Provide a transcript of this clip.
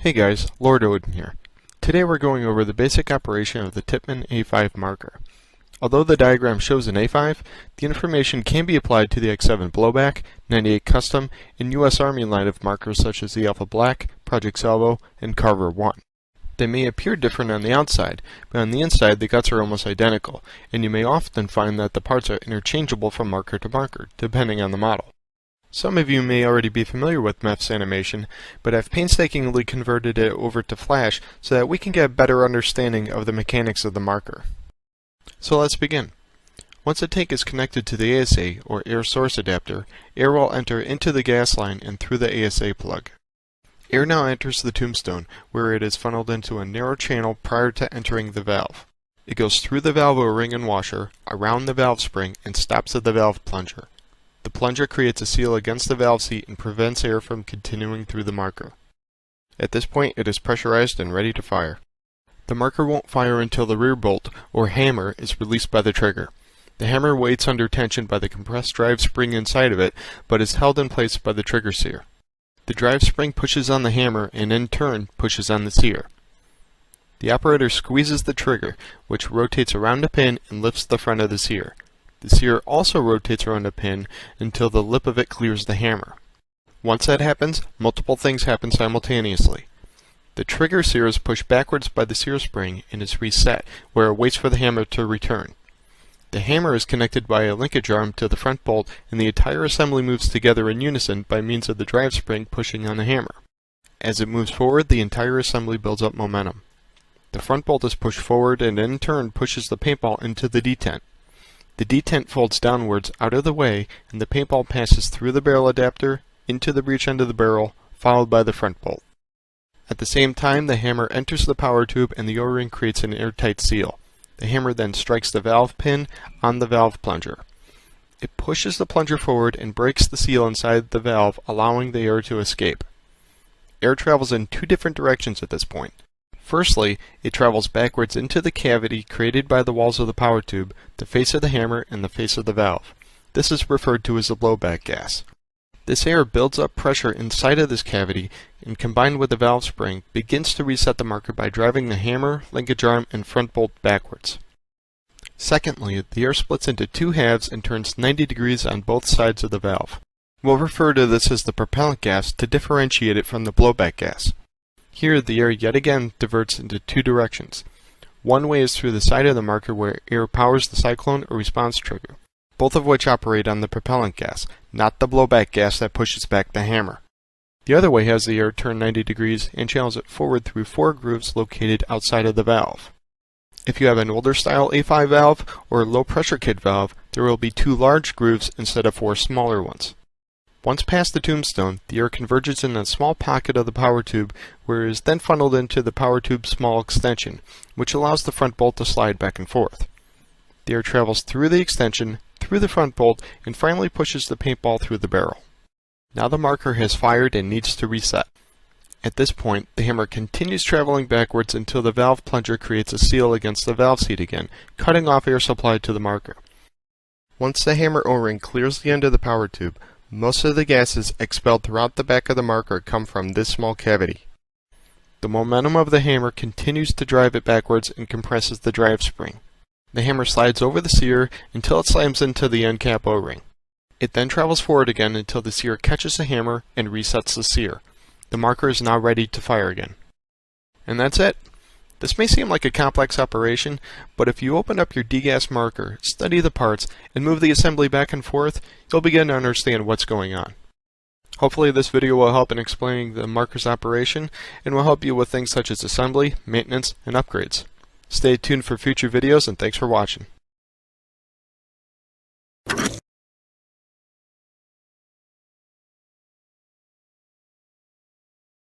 Hey guys, Lord Odin here. Today we're going over the basic operation of the Tippmann A5 marker. Although the diagram shows an A5, the information can be applied to the X7 blowback, 98 custom, and US Army line of markers such as the Alpha Black, Project Salvo, and Carver 1. They may appear different on the outside, but on the inside the guts are almost identical, and you may often find that the parts are interchangeable from marker to marker, depending on the model. Some of you may already be familiar with MEF's animation, but I've painstakingly converted it over to Flash so that we can get a better understanding of the mechanics of the marker. So let's begin. Once a tank is connected to the ASA, or air source adapter, air will enter into the gas line and through the ASA plug. Air now enters the tombstone, where it is funneled into a narrow channel prior to entering the valve. It goes through the valve O-ring and washer, around the valve spring, and stops at the valve plunger. The plunger creates a seal against the valve seat and prevents air from continuing through the marker. At this point, it is pressurized and ready to fire. The marker won't fire until the rear bolt, or hammer, is released by the trigger. The hammer waits under tension by the compressed drive spring inside of it, but is held in place by the trigger sear. The drive spring pushes on the hammer and in turn pushes on the sear. The operator squeezes the trigger, which rotates around a pin and lifts the front of the sear. The sear also rotates around a pin until the lip of it clears the hammer. Once that happens, multiple things happen simultaneously. The trigger sear is pushed backwards by the sear spring and is reset, where it waits for the hammer to return. The hammer is connected by a linkage arm to the front bolt, and the entire assembly moves together in unison by means of the drive spring pushing on the hammer. As it moves forward, the entire assembly builds up momentum. The front bolt is pushed forward and in turn pushes the paintball into the detent. The detent folds downwards out of the way, and the paintball passes through the barrel adapter, into the breech end of the barrel, followed by the front bolt. At the same time, the hammer enters the power tube and the O-ring creates an airtight seal. The hammer then strikes the valve pin on the valve plunger. It pushes the plunger forward and breaks the seal inside the valve, allowing the air to escape. Air travels in two different directions at this point. Firstly, it travels backwards into the cavity created by the walls of the power tube, the face of the hammer, and the face of the valve. This is referred to as the blowback gas. This air builds up pressure inside of this cavity and, combined with the valve spring, begins to reset the marker by driving the hammer, linkage arm, and front bolt backwards. Secondly, the air splits into two halves and turns 90 degrees on both sides of the valve. We'll refer to this as the propellant gas to differentiate it from the blowback gas. Here, the air yet again diverts into two directions. One way is through the side of the marker where air powers the cyclone or response trigger, both of which operate on the propellant gas, not the blowback gas that pushes back the hammer. The other way has the air turn 90 degrees and channels it forward through four grooves located outside of the valve. If you have an older style A5 valve or a low pressure kit valve, there will be two large grooves instead of four smaller ones. Once past the tombstone, the air converges in a small pocket of the power tube, where it is then funneled into the power tube's small extension, which allows the front bolt to slide back and forth. The air travels through the extension, through the front bolt, and finally pushes the paintball through the barrel. Now the marker has fired and needs to reset. At this point, the hammer continues traveling backwards until the valve plunger creates a seal against the valve seat again, cutting off air supply to the marker. Once the hammer O-ring clears the end of the power tube, most of the gases expelled throughout the back of the marker come from this small cavity. The momentum of the hammer continues to drive it backwards and compresses the drive spring. The hammer slides over the sear until it slams into the end cap O-ring. It then travels forward again until the sear catches the hammer and resets the sear. The marker is now ready to fire again. And that's it. This may seem like a complex operation, but if you open up your degas marker, study the parts, and move the assembly back and forth, you'll begin to understand what's going on. Hopefully this video will help in explaining the marker's operation, and will help you with things such as assembly, maintenance, and upgrades. Stay tuned for future videos, and thanks for watching.